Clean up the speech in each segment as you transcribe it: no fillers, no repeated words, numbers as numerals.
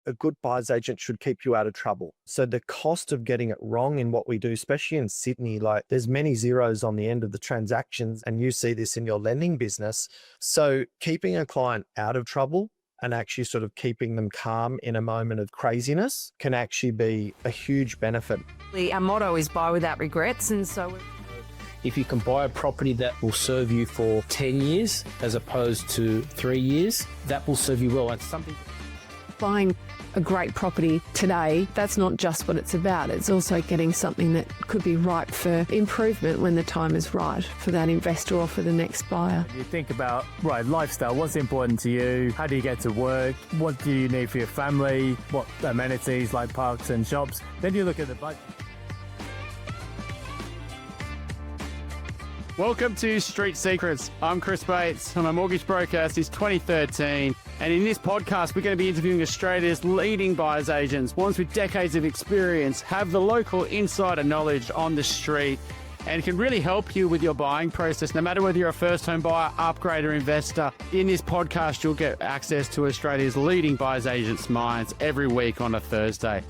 a good buyer's agent should keep you out of trouble. So the cost of getting it wrong in what we do, especially in Sydney, like there's many zeros on the end of the transactions, and you see this in your lending business. So keeping a client out of trouble and actually sort of keeping them calm in a moment of craziness can actually be a huge benefit. Our motto is buy without regrets, and so if you can buy a property that will serve you for 10 years as opposed to 3 years, that will serve you well. And something buying a great property today, that's not just what it's about. It's also getting something that could be ripe for improvement when the time is right for that investor or for the next buyer. You think about, right, lifestyle, what's important to you? How do you get to work? What do you need for your family? What amenities like parks and shops? Then you look at the budget. Welcome to Street Secrets. I'm Chris Bates. I'm a mortgage broker since 2013. And in this podcast, we're going to be interviewing Australia's leading buyers agents, ones with decades of experience, have the local insider knowledge on the street, and can really help you with your buying process, no matter whether you're a first home buyer, upgrader, investor. In this podcast, you'll get access to Australia's leading buyers agents' minds every week on a Thursday.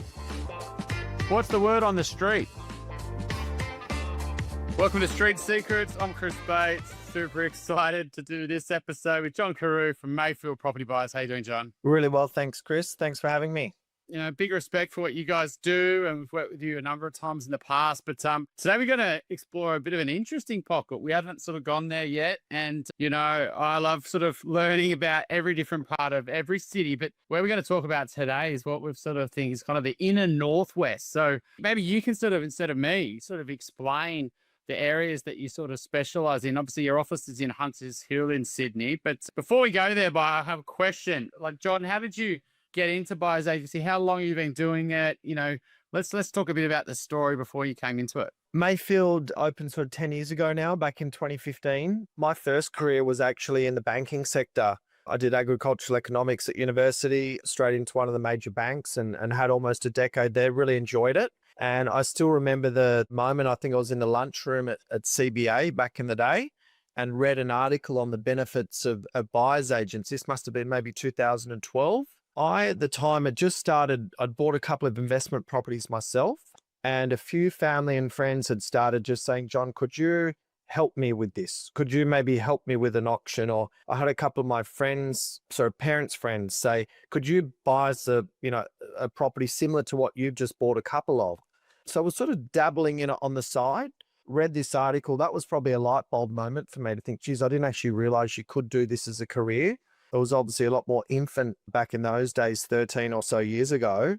What's the word on the street? Welcome to Street Secrets. I'm Chris Bates. Super excited to do this episode with John Carew from Mayfield Property Buyers. How you doing, John? Really well, thanks, Chris. Thanks for having me. You know, big respect for what you guys do, and we've worked with you a number of times in the past. But today we're going to explore a bit of an interesting pocket. We haven't sort of gone there yet. And, you know, I love sort of learning about every different part of every city. But where we're going to talk about today is what we've sort of think is kind of the inner northwest. So maybe you can sort of, instead of me, sort of explain the areas that you sort of specialize in. Obviously, your office is in Hunters Hill in Sydney. But before we go there, I have a question. Like, John, how did you get into buyer's agency? How long have you been doing it? You know, let's talk a bit about the story before you came into it. Mayfield opened sort of 10 years ago now, back in 2015. My first career was actually in the banking sector. I did agricultural economics at university, straight into one of the major banks, and had almost a decade there. Really enjoyed it. And I still remember the moment, I think I was in the lunchroom at CBA back in the day and read an article on the benefits of buyer's agents. This must have been maybe 2012. I, at the time, had just started, I'd bought a couple of investment properties myself, and a few family and friends had started just saying, John, could you help me with this? Could you maybe help me with an auction? Or I had a couple of my friends, so parents' friends, say, could you buy us a property similar to what you've just bought a couple of? So I was sort of dabbling in it on the side, read this article. That was probably a light bulb moment for me to think, geez, I didn't actually realize you could do this as a career. It was obviously a lot more infant back in those days, 13 or so years ago.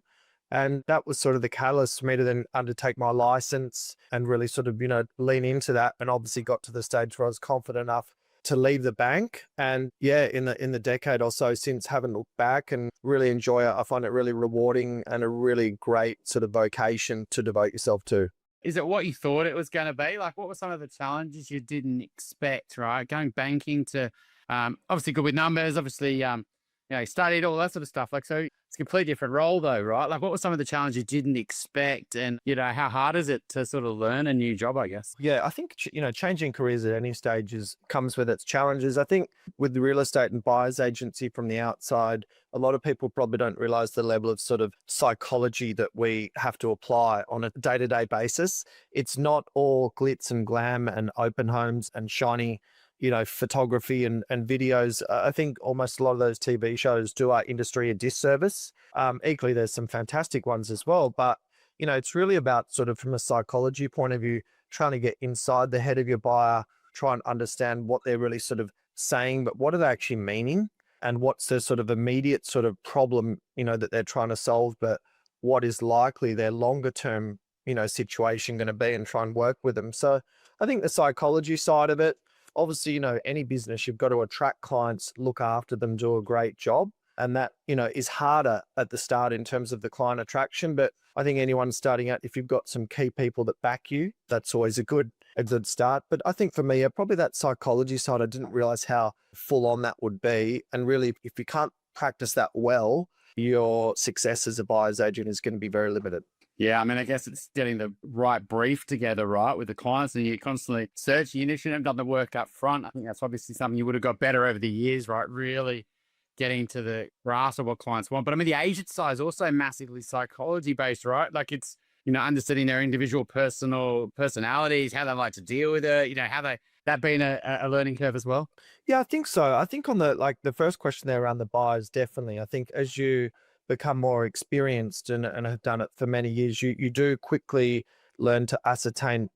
And that was sort of the catalyst for me to then undertake my license and really sort of, lean into that. And obviously got to the stage where I was confident enough to leave the bank. And yeah, in the decade or so since, haven't looked back and really enjoy it. I find it really rewarding and a really great sort of vocation to devote yourself to. Is it what you thought it was going to be? Like, what were some of the challenges you didn't expect, right? Going banking to, obviously good with numbers, obviously, studied all that sort of stuff. Like, so it's a completely different role though, right? Like, what were some of the challenges you didn't expect? And, how hard is it to sort of learn a new job, I guess? Yeah, I think, changing careers at any stage comes with its challenges. I think with the real estate and buyer's agency from the outside, a lot of people probably don't realize the level of sort of psychology that we have to apply on a day-to-day basis. It's not all glitz and glam and open homes and shiny photography and videos. I think almost a lot of those TV shows do our industry a disservice. Equally, there's some fantastic ones as well, but it's really about sort of from a psychology point of view, trying to get inside the head of your buyer, try and understand what they're really sort of saying, but what are they actually meaning? And what's the sort of immediate sort of problem, that they're trying to solve, but what is likely their longer term, situation going to be, and try and work with them. So I think the psychology side of it, obviously, any business, you've got to attract clients, look after them, do a great job. And that, is harder at the start in terms of the client attraction. But I think anyone starting out, if you've got some key people that back you, that's always a good start. But I think for me, probably that psychology side, I didn't realize how full on that would be. And really, if you can't practice that well, your success as a buyer's agent is going to be very limited. Yeah, I mean, I guess it's getting the right brief together, right, with the clients, and you're constantly searching. You shouldn't have done the work up front. I think that's obviously something you would have got better over the years, right? Really getting to the grasp of what clients want. But I mean, the agent side is also massively psychology based, right? Like it's, understanding their individual personalities, how they like to deal with it, that being a learning curve as well. Yeah, I think so. I think on the first question there around the buyers, definitely. I think as you become more experienced and have done it for many years, you do quickly learn to ascertain,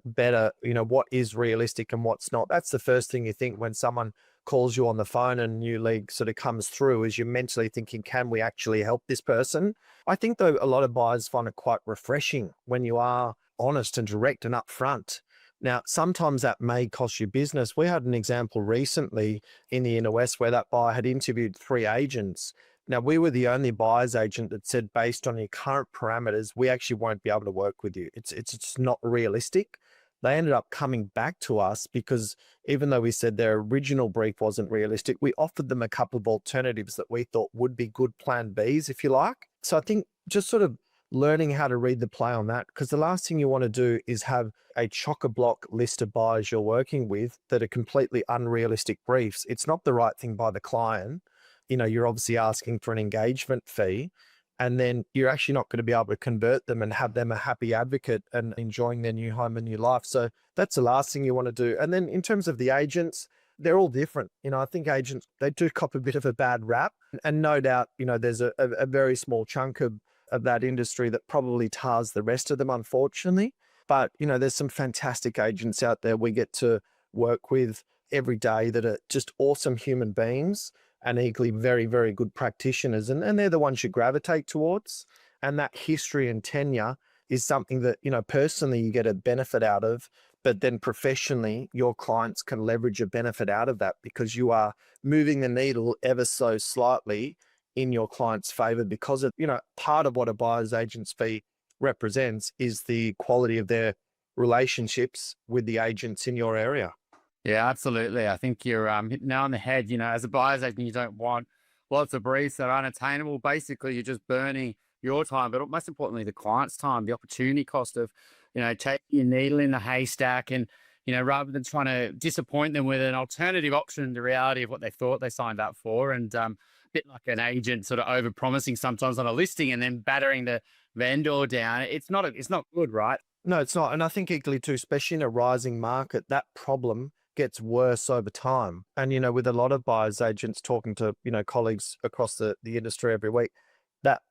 better, what is realistic and what's not. That's the first thing you think when someone calls you on the phone and a new lead sort of comes through, is you're mentally thinking, can we actually help this person? I think though a lot of buyers find it quite refreshing when you are honest and direct and upfront. Now, sometimes that may cost you business. We had an example recently in the Inner West where that buyer had interviewed 3 agents. Now, we were the only buyer's agent that said, based on your current parameters, we actually won't be able to work with you. It's just not realistic. They ended up coming back to us because even though we said their original brief wasn't realistic, we offered them a couple of alternatives that we thought would be good plan Bs, if you like. So I think just sort of learning how to read the play on that, because the last thing you want to do is have a chock-a-block list of buyers you're working with that are completely unrealistic briefs. It's not the right thing by the client. You're obviously asking for an engagement fee, and then you're actually not going to be able to convert them and have them a happy advocate and enjoying their new home and new life. So that's the last thing you want to do. And then in terms of the agents, they're all different. I think agents, they do cop a bit of a bad rap, and no doubt, there's a very small chunk of that industry that probably tars the rest of them, unfortunately. But, there's some fantastic agents out there we get to work with every day that are just awesome human beings and equally very, very good practitioners. And they're the ones you gravitate towards. And that history and tenure is something that, personally you get a benefit out of, but then professionally your clients can leverage a benefit out of that because you are moving the needle ever so slightly in your client's favor, because of, part of what a buyer's agent's fee represents is the quality of their relationships with the agents in your area. Yeah, absolutely. I think you're hitting the nail on the head. As a buyer's agent, you don't want lots of briefs that are unattainable. Basically, you're just burning your time, but most importantly, the client's time, the opportunity cost of, taking your needle in the haystack and, rather than trying to disappoint them with an alternative option, the reality of what they thought they signed up for. And a bit like an agent sort of over promising sometimes on a listing and then battering the vendor down. It's not good, right? No, it's not. And I think equally too, especially in a rising market, that problem gets worse over time. And, with a lot of buyers agents talking to, colleagues across the industry every week, that,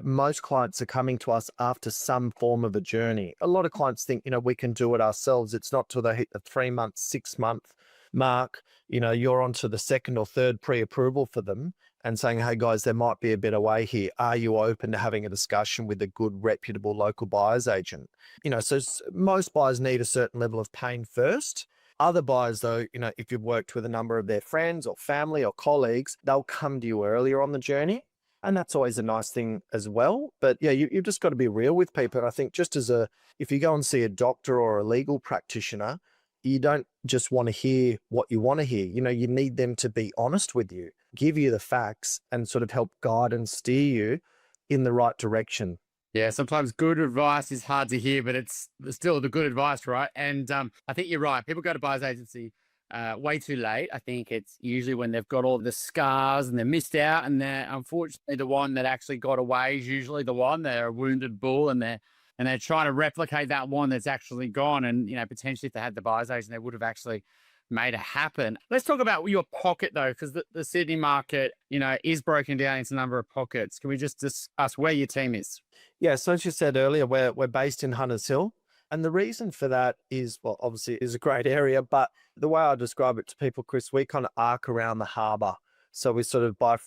most clients are coming to us after some form of a journey. A lot of clients think, we can do it ourselves. It's not till they hit the 3-month, 6-month mark, you're onto the 2nd or 3rd pre-approval for them and saying, hey guys, there might be a better way here. Are you open to having a discussion with a good, reputable local buyer's agent? So most buyers need a certain level of pain first. Other buyers, though, if you've worked with a number of their friends or family or colleagues, they'll come to you earlier on the journey. And that's always a nice thing as well. But yeah, you've just got to be real with people. And I think just if you go and see a doctor or a legal practitioner, you don't just want to hear what you want to hear. You need them to be honest with you, give you the facts and sort of help guide and steer you in the right direction. Yeah, sometimes good advice is hard to hear, but it's still the good advice, right? And I think you're right. People go to buyer's agency way too late. I think it's usually when they've got all the scars and they're missed out, and they're unfortunately the one that actually got away is usually the one. They're a wounded bull, and they're trying to replicate that one that's actually gone. And potentially if they had the buyer's agent, they would have actually made it happen. Let's talk about your pocket though, because the Sydney market, is broken down into a number of pockets. Can we just discuss where your team is? Yeah, so as you said earlier, we're based in Hunters Hill. And the reason for that is, well, obviously it is a great area, but the way I describe it to people, Chris, we kind of arc around the harbour. So we sort of buy,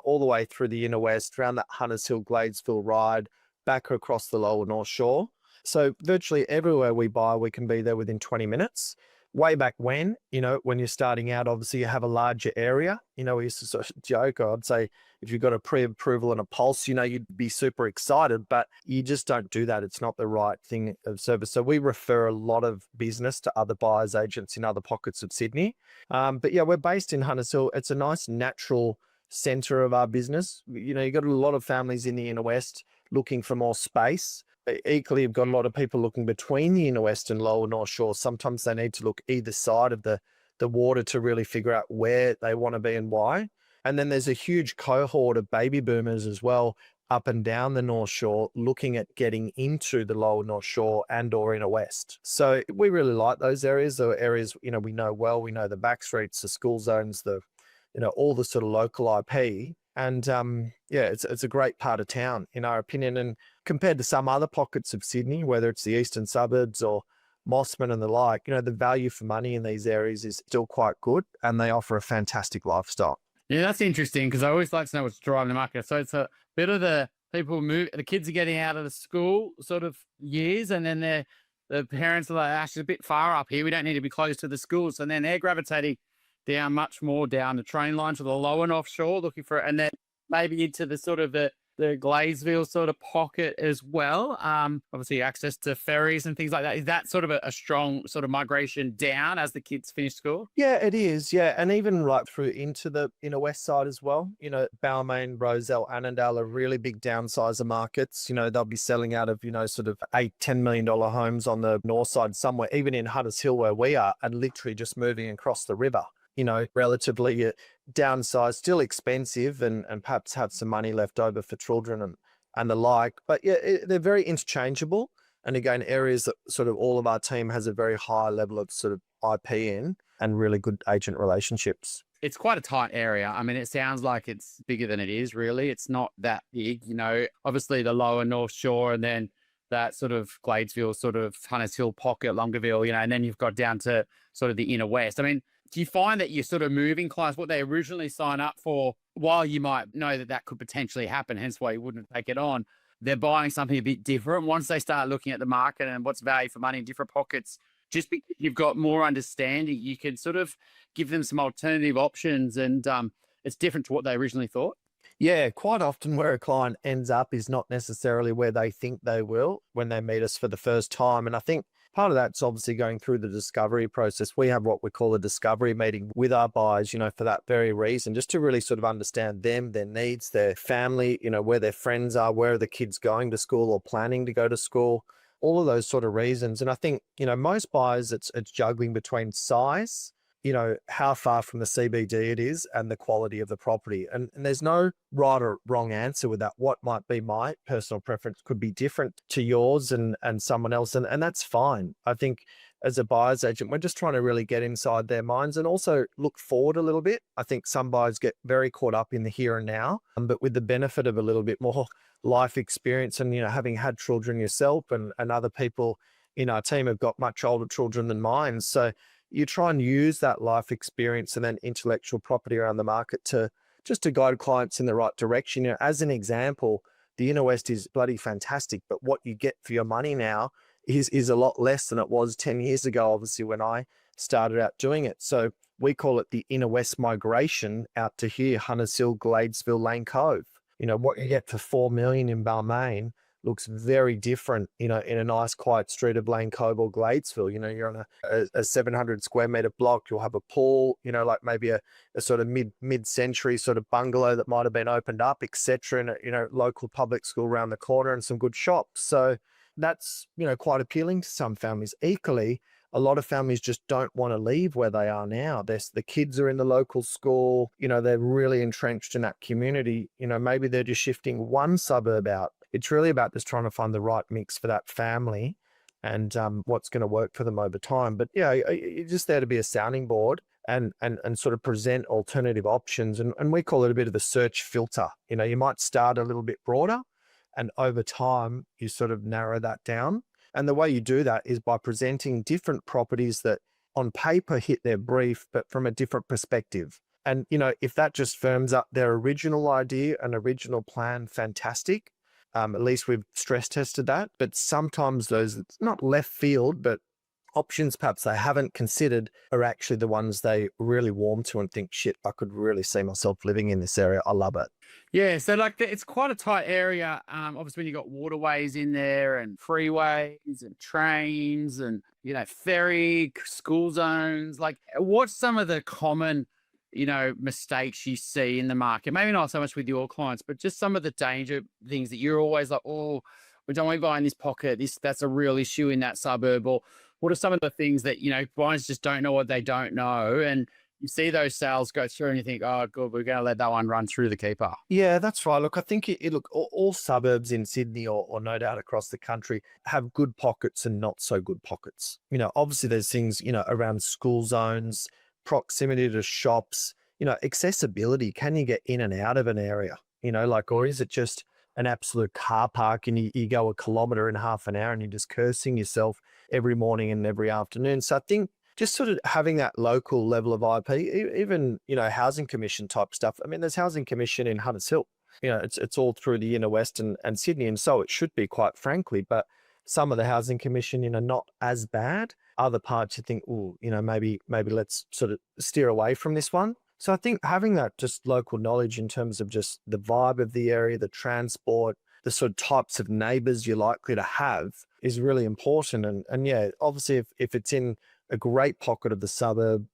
all the way through the Inner West, around that Hunters Hill, Gladesville ride, back across the lower North Shore. So virtually everywhere we buy, we can be there within 20 minutes. Way back when you're starting out, obviously you have a larger area. We used to sort of joke, or I'd say if you've got a pre-approval and a pulse, you'd be super excited, but you just don't do that. It's not the right thing of service. So we refer a lot of business to other buyers agents in other pockets of Sydney. But yeah, we're based in Hunters Hill. It's a nice natural center of our business. You've got a lot of families in the Inner West looking for more space. Equally, you've got a lot of people looking between the Inner West and lower North Shore. Sometimes they need to look either side of the water to really figure out where they want to be and why. And then there's a huge cohort of baby boomers as well up and down the North Shore looking at getting into the lower North Shore and or inner West. So we really like those areas. The areas, we know well, we know the back streets, the school zones, all the sort of local IP. And it's a great part of town, in our opinion. And compared to some other pockets of Sydney, whether it's the eastern suburbs or Mossman and the like, the value for money in these areas is still quite good, and they offer a fantastic lifestyle. Yeah, that's interesting, because I always like to know what's driving the market. So it's a bit of the kids are getting out of the school sort of years, and then the parents are like, actually, a bit far up here. We don't need to be close to the schools. And then they're gravitating down much more down the train line to the lower North Shore looking for it, and then maybe into the sort of the Gladesville sort of pocket as well. Obviously access to ferries and things like that. Is that sort of a strong sort of migration down as the kids finish school? Yeah, it is. Yeah. And even right through into the inner west side as well. Balmain, Roselle, Annandale are really big downsizer markets. They'll be selling out of, sort of $8-10 million homes on the north side somewhere, even in Hunters Hill where we are, and literally just moving across the river. Relatively downsized, still expensive, and perhaps have some money left over for children and the like. But yeah, they're very interchangeable. And again, areas that sort of all of our team has a very high level of sort of IP in, and really good agent relationships. It's quite a tight area. I mean, it sounds like it's bigger than it is, really. It's not that big, obviously the lower North Shore, and then that sort of Gladesville, sort of Hunters Hill pocket, Longueville, and then you've got down to sort of the inner west. I mean, do you find that you're sort of moving clients, what they originally sign up for, while you might know that could potentially happen, hence why you wouldn't take it on, they're buying something a bit different once they start looking at the market and what's value for money in different pockets? Just because you've got more understanding, you can sort of give them some alternative options, and it's different to what they originally thought. Yeah, quite often where a client ends up is not necessarily where they think they will when they meet us for the first time. And I think part of that's obviously going through the discovery process. We have what we call a discovery meeting with our buyers, for that very reason, just to really sort of understand them, their needs, their family, where their friends are, where are the kids going to school or planning to go to school, all of those sort of reasons. And I think, most buyers, it's juggling between size, how far from the CBD it is, and the quality of the property. And there's no right or wrong answer with that. What might be my personal preference could be different to yours and someone else. And that's fine. I think as a buyer's agent, we're just trying to really get inside their minds and also look forward a little bit. I think some buyers get very caught up in the here and now, but with the benefit of a little bit more life experience and, having had children yourself, and other people in our team have got much older children than mine. So you try and use that life experience and then intellectual property around the market to guide clients in the right direction. As an example, the inner west is bloody fantastic, but what you get for your money now is a lot less than it was 10 years ago, obviously, when I started out doing it. So we call it the inner west migration out to here, Hunters Hill, Gladesville, Lane Cove. What you get for $4 million in Balmain looks very different, in a nice quiet street of Lane Cove or Gladesville. You're on a 700 square meter block. You'll have a pool, like maybe a sort of mid-century sort of bungalow that might have been opened up, etc. And local public school around the corner and some good shops. So that's, quite appealing to some families. Equally, a lot of families just don't want to leave where they are now. The kids are in the local school, they're really entrenched in that community. Maybe they're just shifting one suburb out. It's really about just trying to find the right mix for that family and what's going to work for them over time. But yeah, you're just there to be a sounding board and sort of present alternative options. And we call it a bit of the search filter. You might start a little bit broader, and over time you sort of narrow that down. And the way you do that is by presenting different properties that on paper hit their brief, but from a different perspective. And, if that just firms up their original idea and original plan, fantastic. At least we've stress tested that. But sometimes those, it's not left field, but options perhaps they haven't considered are actually the ones they really warm to and think, shit, I could really see myself living in this area. I love it. Yeah, so it's quite a tight area. Obviously, when you got waterways in there and freeways and trains and, ferry, school zones, like what's some of the common, mistakes you see in the market? Maybe not so much with your clients, but just some of the danger things that you're always like, oh, we don't want to buy in this pocket. That's a real issue in that suburb. Or what are some of the things that, buyers just don't know what they don't know? And you see those sales go through and you think, oh, good, we're going to let that one run through the keeper. Yeah, that's right. Look, I think look, all suburbs in Sydney or no doubt across the country have good pockets and not so good pockets. Obviously there's things, around school zones, proximity to shops, accessibility. Can you get in and out of an area? Or is it just an absolute car park and you go a kilometre in half an hour and you're just cursing yourself every morning and every afternoon? So I think just sort of having that local level of IP, even, housing commission type stuff. I mean, there's housing commission in Hunters Hill. It's all through the inner west and Sydney. And so it should be, quite frankly, but some of the housing commission, not as bad. Other parts you think, oh, maybe let's sort of steer away from this one. So I think having that just local knowledge in terms of just the vibe of the area, the transport, the sort of types of neighbours you're likely to have is really important. And yeah, obviously if it's in a great pocket of the suburb,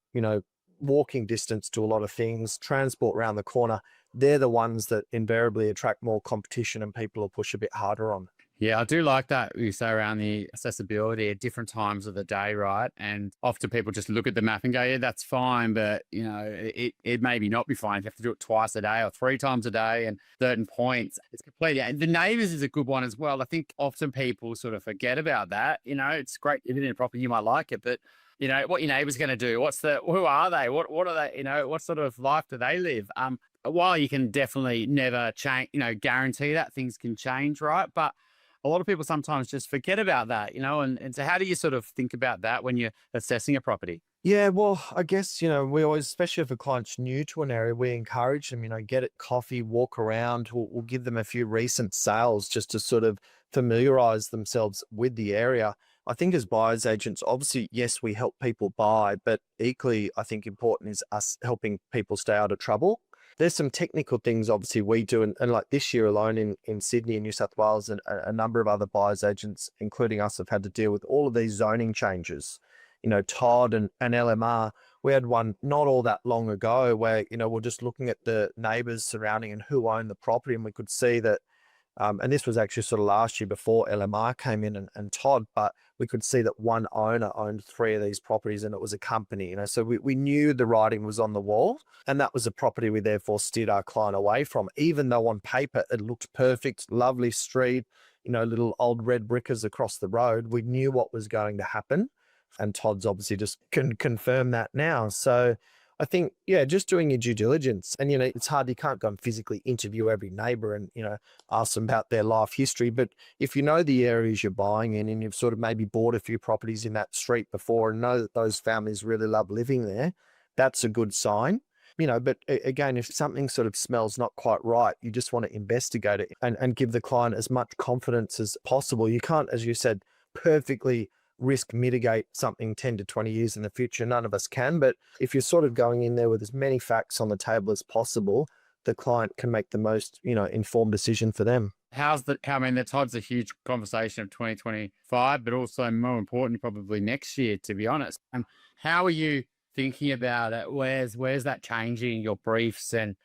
walking distance to a lot of things, transport around the corner, they're the ones that invariably attract more competition and people will push a bit harder on. Yeah, I do like that you say around the accessibility at different times of the day, right? And often people just look at the map and go, yeah, that's fine. But, it maybe not be fine. You have to do it twice a day or 3 times a day and certain points. It's completely. And the neighbours is a good one as well. I think often people sort of forget about that. It's great. If it's in a property, you might like it, but what your neighbour's going to do? Who are they? What are they? What sort of life do they live? While you can definitely never change, guarantee that things can change, right? But a lot of people sometimes just forget about that, and so how do you sort of think about that when you're assessing a property? Yeah, well, I guess, we always, especially if a client's new to an area, we encourage them, get it coffee, walk around. We'll give them a few recent sales just to sort of familiarize themselves with the area. I think as buyers agents, obviously, yes, we help people buy, but equally, I think important is us helping people stay out of trouble. There's some technical things obviously we do, and like this year alone in Sydney and New South Wales and a number of other buyers agents, including us, have had to deal with all of these zoning changes. Todd and LMR, we had one not all that long ago where, we're just looking at the neighbours surrounding and who owned the property, and we could see that, and this was actually sort of last year before LMR came in and Todd, but we could see that one owner owned 3 of these properties and it was a company, so we knew the writing was on the wall, and that was a property we therefore steered our client away from, even though on paper it looked perfect, lovely street, little old red brickers across the road. We knew what was going to happen, and Todd's obviously just can confirm that now. So I think, yeah, just doing your due diligence, and, it's hard. You can't go and physically interview every neighbour and, ask them about their life history. But if you know the areas you're buying in and you've sort of maybe bought a few properties in that street before and know that those families really love living there, that's a good sign. But again, if something sort of smells not quite right, you just want to investigate it and give the client as much confidence as possible. You can't, as you said, perfectly risk mitigate something 10 to 20 years in the future. None of us can, but if you're sort of going in there with as many facts on the table as possible, the client can make the most, informed decision for them. The Todd's a huge conversation of 2025, but also more importantly, probably next year, to be honest. How are you thinking about it? Where's that changing your briefs and,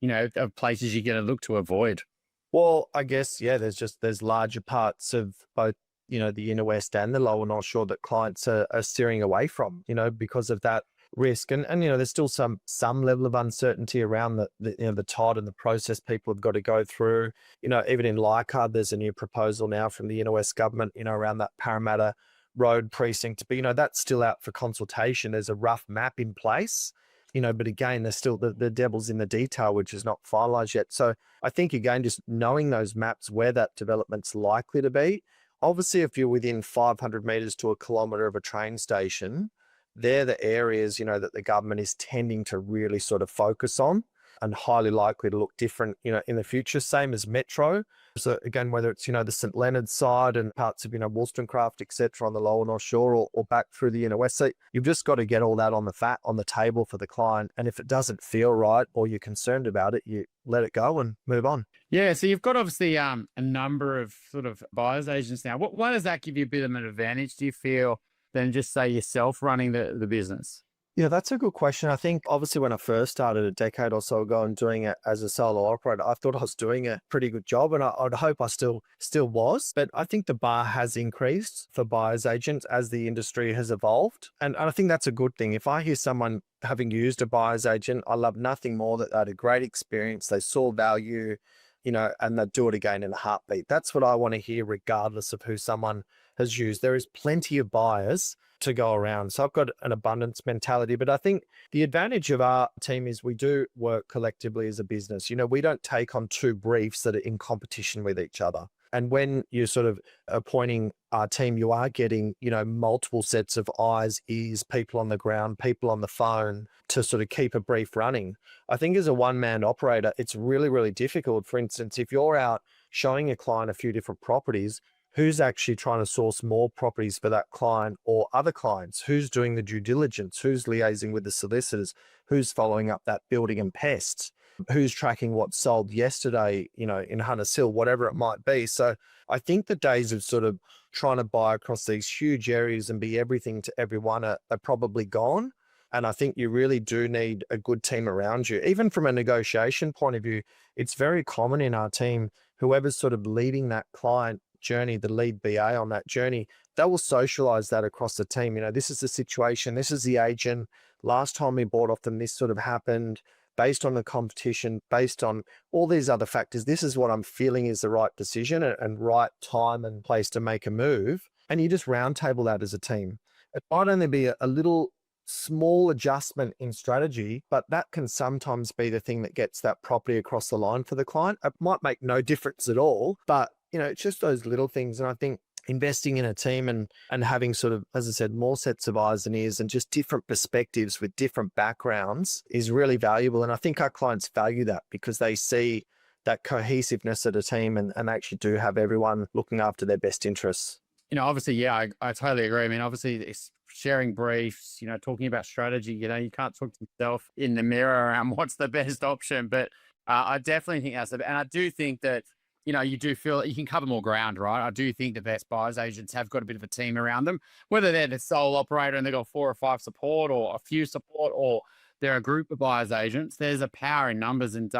of places you're going to look to avoid? Well, I guess, yeah, there's larger parts of both, the inner west and the lower North Shore that clients are steering away from, because of that risk. And there's still some level of uncertainty around the Todd and the process people have got to go through. Even in Leichhardt, there's a new proposal now from the inner west government, around that Parramatta Road precinct. But, that's still out for consultation. There's a rough map in place, but again, there's still the devil's in the detail, which is not finalized yet. So I think, again, just knowing those maps where that development's likely to be. Obviously, if you're within 500 metres to a kilometre of a train station, they're the areas, that the government is tending to really sort of focus on and highly likely to look different, in the future, same as Metro. So again, whether it's, the St Leonard's side and parts of, Wollstonecraft, et cetera, on the lower North Shore or back through the inner west. So you've just got to get all that on the table for the client. And if it doesn't feel right or you're concerned about it, you let it go and move on. Yeah. So you've got obviously a number of sort of buyers agents now. Why does that give you a bit of an advantage, do you feel, than just say yourself running the business? Yeah, that's a good question. I think obviously when I first started a decade or so ago and doing it as a solo operator, I thought I was doing a pretty good job, and I'd hope I still was. But I think the bar has increased for buyers agents as the industry has evolved. And I think that's a good thing. If I hear someone having used a buyer's agent, I love nothing more that they had a great experience, they saw value, and they'd do it again in a heartbeat. That's what I want to hear regardless of who someone has used. There is plenty of buyers to go around. So I've got an abundance mentality, but I think the advantage of our team is we do work collectively as a business. We don't take on two briefs that are in competition with each other. And when you're sort of appointing our team, you are getting, multiple sets of eyes, ears, people on the ground, people on the phone to sort of keep a brief running. I think as a one-man operator, it's really, really difficult. For instance, if you're out showing a client a few different properties, who's actually trying to source more properties for that client or other clients? Who's doing the due diligence? Who's liaising with the solicitors? Who's following up that building and pests? Who's tracking what sold yesterday, in Hunters Hill, whatever it might be. So I think the days of sort of trying to buy across these huge areas and be everything to everyone are probably gone. And I think you really do need a good team around you. Even from a negotiation point of view, it's very common in our team, whoever's sort of leading that client journey, the lead BA on that journey, they will socialize that across the team. This is the situation, this is the agent. Last time we bought off them, this sort of happened based on the competition, based on all these other factors. This is what I'm feeling is the right decision and right time and place to make a move. And you just roundtable that as a team. It might only be a little small adjustment in strategy, but that can sometimes be the thing that gets that property across the line for the client. It might make no difference at all, but it's just those little things. And I think investing in a team and having sort of, as I said, more sets of eyes and ears and just different perspectives with different backgrounds is really valuable. And I think our clients value that because they see that cohesiveness of a team and actually do have everyone looking after their best interests. Obviously, yeah, I totally agree. I mean, obviously, it's sharing briefs, talking about strategy, you can't talk to yourself in the mirror around what's the best option. But I definitely think and I do think that, you do feel that you can cover more ground, right? I do think the best buyers agents have got a bit of a team around them, whether they're the sole operator and they've got 4 or 5 support or a few support, or they're a group of buyers agents. There's a power in numbers. And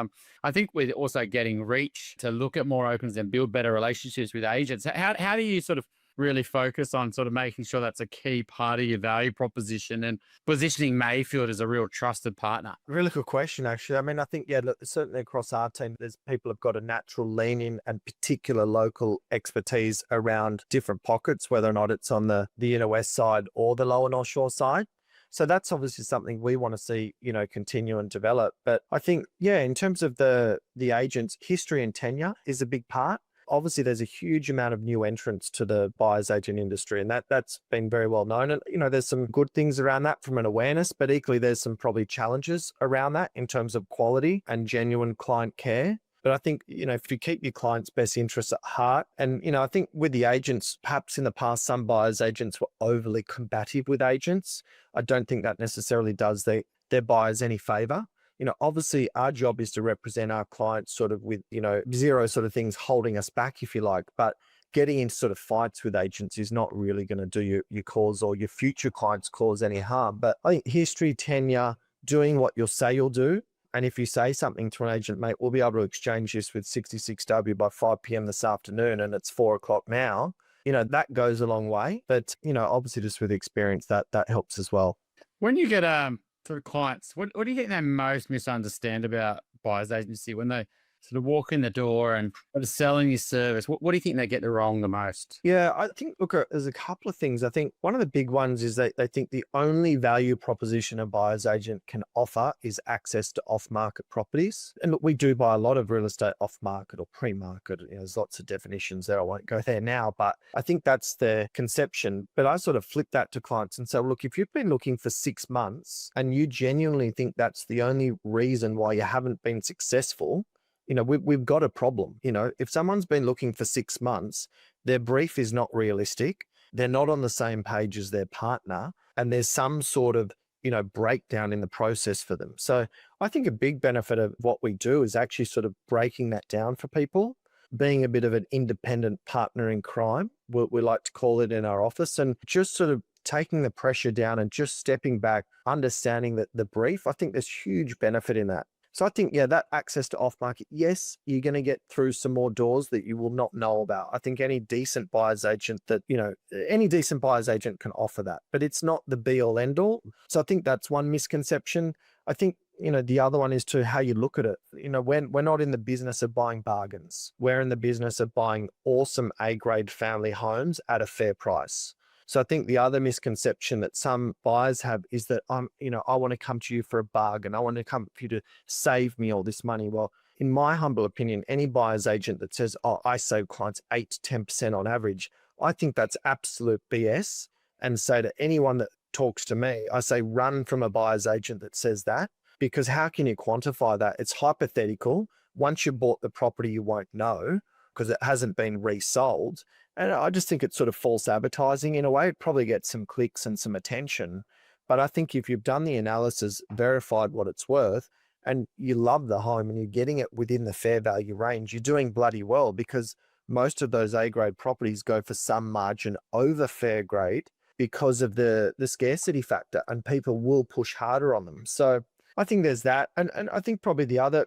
I think we're also getting reach to look at more opens and build better relationships with agents. How do you sort of really focus on sort of making sure that's a key part of your value proposition and positioning Mayfield as a real trusted partner? Really good question, actually. I mean, I think, look, certainly across our team, there's people have got a natural lean in and particular local expertise around different pockets, whether or not it's on the inner west side or the lower North Shore side. So that's obviously something we want to see, continue and develop. But I think, in terms of the agents, history and tenure is a big part. Obviously, there's a huge amount of new entrants to the buyer's agent industry, and that's been very well known. And, there's some good things around that from an awareness, but equally there's some probably challenges around that in terms of quality and genuine client care. But I think, if you keep your client's best interests at heart, and, I think with the agents, perhaps in the past, some buyer's agents were overly combative with agents. I don't think that necessarily does their buyers any favor. Obviously our job is to represent our clients sort of with, zero sort of things holding us back, if you like, but getting into sort of fights with agents is not really going to do your cause or your future clients cause any harm. But I think history, tenure, doing what you'll say you'll do. And if you say something to an agent, mate, we'll be able to exchange this with 66W by 5 p.m. this afternoon and it's 4 o'clock now, that goes a long way. But, obviously just with experience, that helps as well. When you get sort of clients, what do you think they most misunderstand about buyer's agency when they sort of walk in the door and are selling your service? What do you think they get wrong the most? Yeah, I think, look, there's a couple of things. I think one of the big ones is they think the only value proposition a buyer's agent can offer is access to off-market properties. And look, we do buy a lot of real estate off-market or pre-market. There's lots of definitions there. I won't go there now, but I think that's their conception. But I sort of flip that to clients and say, well, look, if you've been looking for 6 months and you genuinely think that's the only reason why you haven't been successful, we've got a problem. If someone's been looking for 6 months, their brief is not realistic. They're not on the same page as their partner, and there's some sort of, breakdown in the process for them. So I think a big benefit of what we do is actually sort of breaking that down for people, being a bit of an independent partner in crime, we like to call it in our office, and just sort of taking the pressure down and just stepping back, understanding that the brief, I think there's huge benefit in that. So I think, yeah, that access to off market, yes, you're going to get through some more doors that you will not know about. I think any decent buyer's agent any decent buyer's agent can offer that, but it's not the be all end all. So I think that's one misconception. I think, the other one is to how you look at it. We're not in the business of buying bargains. We're in the business of buying awesome A-grade family homes at a fair price. So I think the other misconception that some buyers have is that I want to come to you for a bargain. I want to come for you to save me all this money. Well, in my humble opinion, any buyer's agent that says, I save clients 8 to 10% on average, I think that's absolute BS. And say to anyone that talks to me, I say, run from a buyer's agent that says that, because how can you quantify that? It's hypothetical. Once you bought the property, you won't know because it hasn't been resold. And I just think it's sort of false advertising in a way. It probably gets some clicks and some attention. But I think if you've done the analysis, verified what it's worth, and you love the home and you're getting it within the fair value range, you're doing bloody well, because most of those A-grade properties go for some margin over fair grade because of the scarcity factor, and people will push harder on them. So I think there's that. And I think probably the other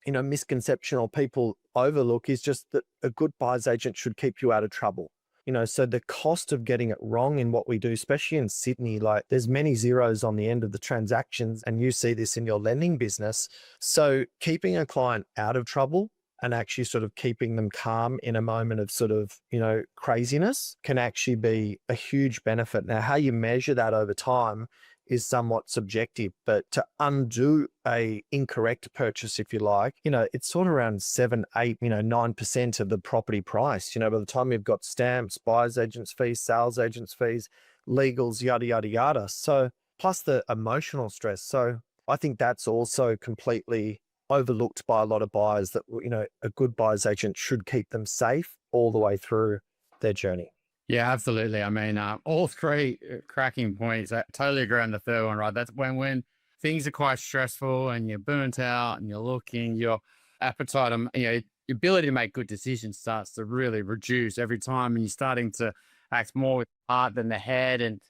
misconception or people overlook is just that a good buyer's agent should keep you out of trouble. So the cost of getting it wrong in what we do, especially in Sydney, like there's many zeros on the end of the transactions, and you see this in your lending business. So keeping a client out of trouble and actually sort of keeping them calm in a moment of sort of, craziness can actually be a huge benefit. Now, how you measure that over time is somewhat subjective, but to undo a incorrect purchase, if you like, it's sort of around 7, 8, 9% of the property price. By the time you've got stamps, buyer's agents fees, sales agents fees, legals, yada, yada, yada. So plus the emotional stress. So I think that's also completely overlooked by a lot of buyers, that, a good buyer's agent should keep them safe all the way through their journey. Yeah, absolutely. I mean, all three cracking points. I totally agree on the third one, right? That's when things are quite stressful and you're burnt out and you're looking, your appetite, your ability to make good decisions starts to really reduce every time, and you're starting to act more with the heart than the head. And,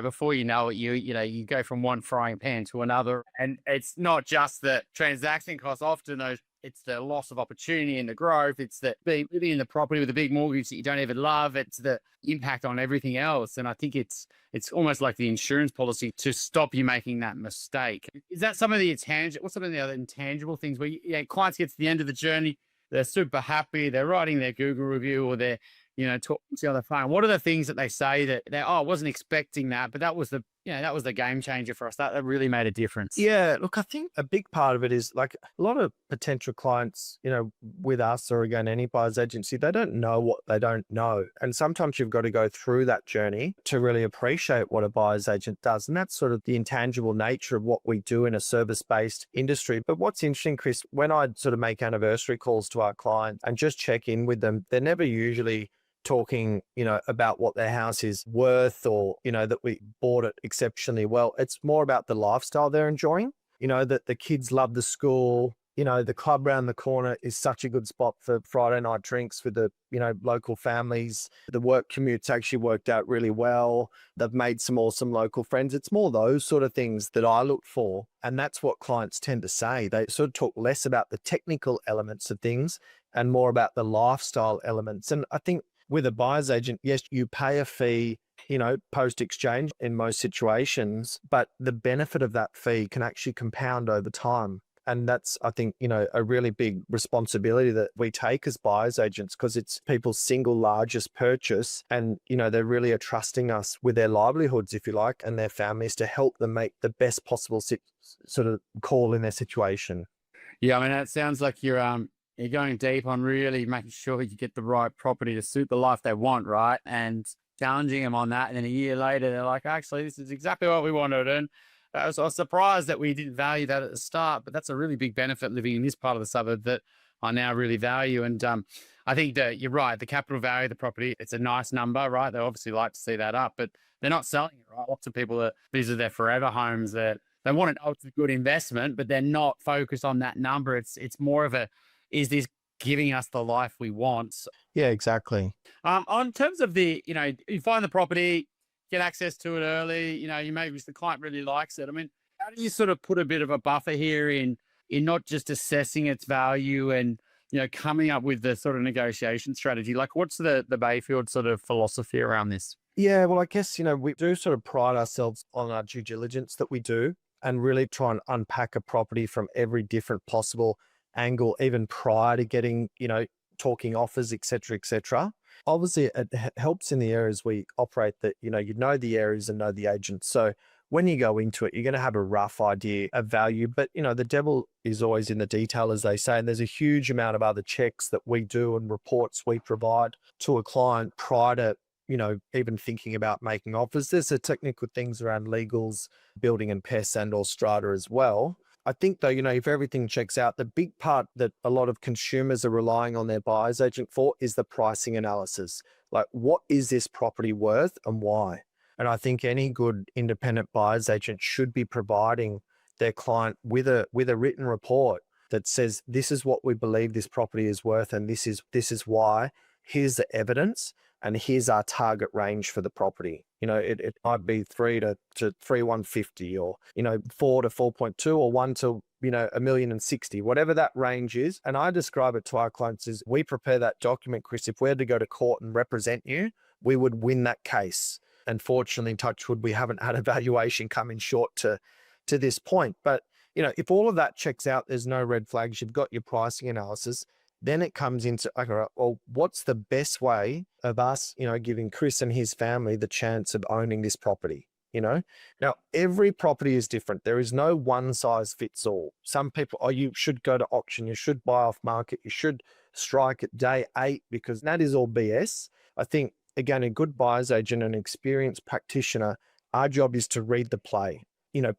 before you know it, you go from one frying pan to another. And it's not just the transaction costs, often it's the loss of opportunity and the growth. It's the living in the property with a big mortgage that you don't even love. It's the impact on everything else. And I think it's almost like the insurance policy to stop you making that mistake. Is that some of the intangible? What's some of the other intangible things where clients get to the end of the journey, they're super happy, they're writing their Google review, or they're talking to you on the phone? What are the things that they say that I wasn't expecting that, but that was the game changer for us. That really made a difference. Yeah, look, I think a big part of it is like a lot of potential clients, with us or again, any buyer's agency, they don't know what they don't know. And sometimes you've got to go through that journey to really appreciate what a buyer's agent does. And that's sort of the intangible nature of what we do in a service-based industry. But what's interesting, Chris, when I sort of make anniversary calls to our clients and just check in with them, they're never usually talking, about what their house is worth, or, that we bought it exceptionally well. It's more about the lifestyle they're enjoying, that the kids love the school, the club around the corner is such a good spot for Friday night drinks with the, local families. The work commute's actually worked out really well. They've made some awesome local friends. It's more those sort of things that I look for. And that's what clients tend to say. They sort of talk less about the technical elements of things and more about the lifestyle elements. And I think with a buyer's agent, yes, you pay a fee, post-exchange in most situations, but the benefit of that fee can actually compound over time. And that's, I think, a really big responsibility that we take as buyer's agents, because it's people's single largest purchase. And, they really are trusting us with their livelihoods, if you like, and their families to help them make the best possible sort of call in their situation. Yeah, I mean, that sounds like you're going deep on really making sure you get the right property to suit the life they want, right? And challenging them on that. And then a year later, they're like, actually, this is exactly what we wanted. And I was surprised that we didn't value that at the start, but that's a really big benefit living in this part of the suburb that I now really value. And I think that you're right. The capital value of the property, it's a nice number, right? They obviously like to see that up, but they're not selling it, right? Lots of people that these are their forever homes that they want to know it's a good investment, but they're not focused on that number. It's more of is this giving us the life we want? Yeah, exactly. On terms of you find the property, get access to it early. You maybe the client really likes it. I mean, how do you sort of put a bit of a buffer here in not just assessing its value and, coming up with the sort of negotiation strategy? Like, what's the Mayfield sort of philosophy around this? Yeah, well, I guess, we do sort of pride ourselves on our due diligence that we do and really try and unpack a property from every different possible angle, even prior to getting, talking offers, et cetera, et cetera. Obviously, it helps in the areas we operate that, you know the areas and know the agents. So when you go into it, you're going to have a rough idea of value, but, the devil is always in the detail, as they say, and there's a huge amount of other checks that we do and reports we provide to a client prior to, even thinking about making offers. There's the technical things around legals, building and pests and or strata as well. I think though, if everything checks out, the big part that a lot of consumers are relying on their buyer's agent for is the pricing analysis. Like, what is this property worth and why? And I think any good independent buyer's agent should be providing their client with a written report that says, this is what we believe this property is worth and this is why. Here's the evidence. And here's our target range for the property. It might be 3 to 3,150 or, 4 to 4.2 or 1 to, 1,060,000, whatever that range is. And I describe it to our clients as, we prepare that document, Chris. If we had to go to court and represent you, we would win that case. Unfortunately, touch wood, we haven't had a valuation come in short to this point. But, if all of that checks out, there's no red flags, you've got your pricing analysis. Then it comes into, okay, well, what's the best way of us, giving Chris and his family the chance of owning this property? Now, every property is different. There is no one size fits all. Some people, you should go to auction, you should buy off market, you should strike at day 8, because that is all BS. I think, again, a good buyer's agent, an experienced practitioner, our job is to read the play.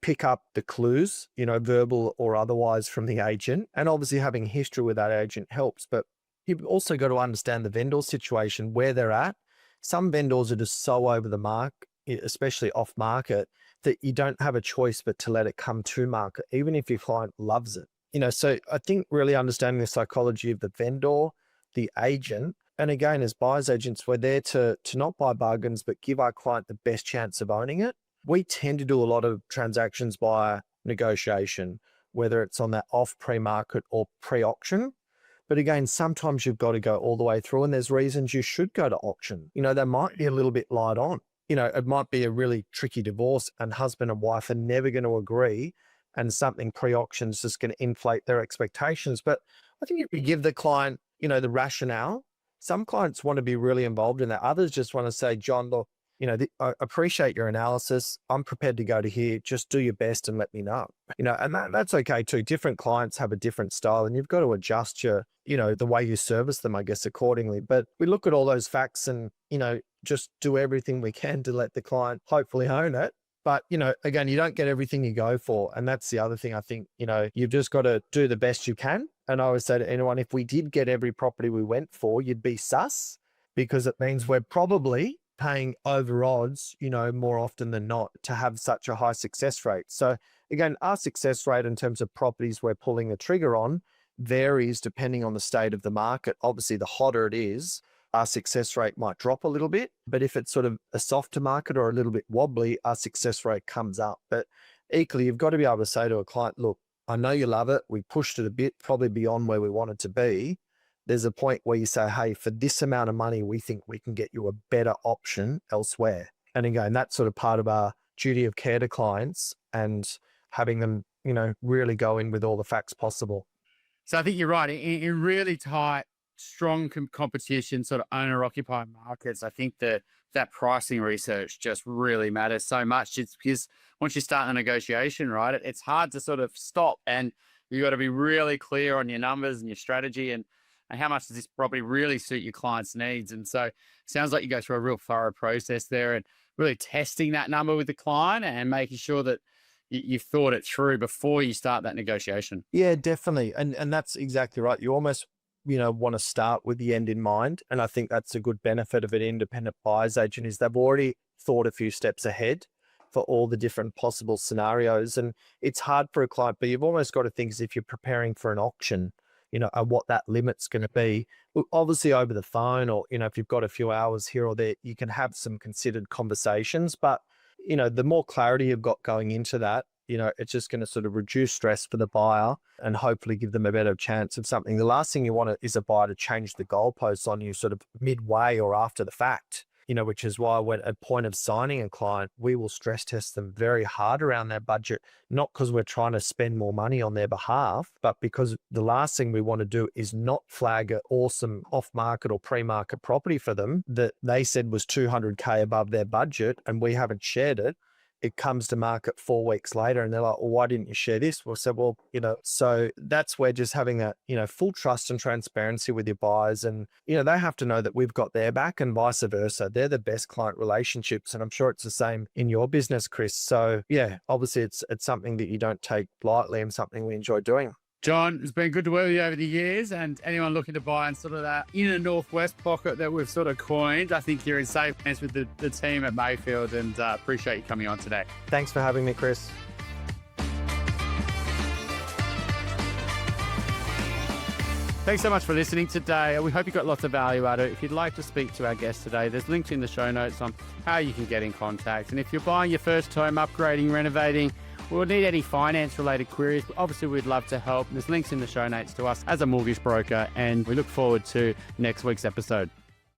Pick up the clues, verbal or otherwise, from the agent. And obviously having history with that agent helps, but you've also got to understand the vendor situation, where they're at. Some vendors are just so over the mark, especially off market, that you don't have a choice but to let it come to market, even if your client loves it. So I think really understanding the psychology of the vendor, the agent, and again, as buyer's agents, we're there to not buy bargains, but give our client the best chance of owning it. We tend to do a lot of transactions by negotiation, whether it's on that off pre-market or pre-auction. But again, sometimes you've got to go all the way through, and there's reasons you should go to auction. They might be a little bit light on. It might be a really tricky divorce and husband and wife are never going to agree, and something pre-auction is just going to inflate their expectations. But I think if you give the client, the rationale, some clients want to be really involved in that. Others just want to say, John, look, I appreciate your analysis. I'm prepared to go to here. Just do your best and let me know. And that's okay too. Different clients have a different style, and you've got to adjust your, the way you service them, I guess, accordingly. But we look at all those facts and, just do everything we can to let the client hopefully own it. But, again, you don't get everything you go for. And that's the other thing. I think, you've just got to do the best you can. And I always say to anyone, if we did get every property we went for, you'd be sus, because it means we're probably paying over odds, more often than not, to have such a high success rate. So again, our success rate in terms of properties we're pulling the trigger on varies depending on the state of the market. Obviously, the hotter it is, our success rate might drop a little bit. But if it's sort of a softer market or a little bit wobbly, our success rate comes up. But equally, you've got to be able to say to a client, look, I know you love it. We pushed it a bit, probably beyond where we want it to be. There's a point where you say, hey, for this amount of money, we think we can get you a better option elsewhere. And again, that's sort of part of our duty of care to clients and having them, really go in with all the facts possible. So I think you're right. In really tight, strong competition, sort of owner-occupied markets, I think that pricing research just really matters so much. It's because once you start the negotiation, right, it's hard to sort of stop, and you've got to be really clear on your numbers and your strategy and how much does this property really suit your client's needs. And so it sounds like you go through a real thorough process there and really testing that number with the client and making sure that you've thought it through before you start that negotiation. Yeah, definitely. And that's exactly right. You almost, want to start with the end in mind. And I think that's a good benefit of an independent buyer's agent is they've already thought a few steps ahead for all the different possible scenarios. And it's hard for a client, but you've almost got to think as if you're preparing for an auction. and what that limit's going to be. Obviously over the phone, or, if you've got a few hours here or there, you can have some considered conversations, but, the more clarity you've got going into that, it's just going to sort of reduce stress for the buyer and hopefully give them a better chance of something. The last thing you want is a buyer to change the goalposts on you sort of midway or after the fact, which is why when at point of signing a client, we will stress test them very hard around their budget, not because we're trying to spend more money on their behalf, but because the last thing we want to do is not flag an awesome off-market or pre-market property for them that they said was 200K above their budget and we haven't shared it. It comes to market 4 weeks later and they're like, well, why didn't you share this? We'll say, well, so that's where just having that, full trust and transparency with your buyers, and, they have to know that we've got their back and vice versa. They're the best client relationships. And I'm sure it's the same in your business, Chris. So yeah, obviously it's something that you don't take lightly and something we enjoy doing. John, it's been good to work with you over the years, and anyone looking to buy in sort of that inner northwest pocket that we've sort of coined, I think you're in safe hands with the team at Mayfield, and appreciate you coming on today. Thanks for having me, Chris. Thanks so much for listening today. We hope you got lots of value out of it. If you'd like to speak to our guest today, there's links in the show notes on how you can get in contact. And if you're buying your first home, upgrading, renovating, we'll need any finance-related queries. Obviously, we'd love to help. There's links in the show notes to us as a mortgage broker, and we look forward to next week's episode.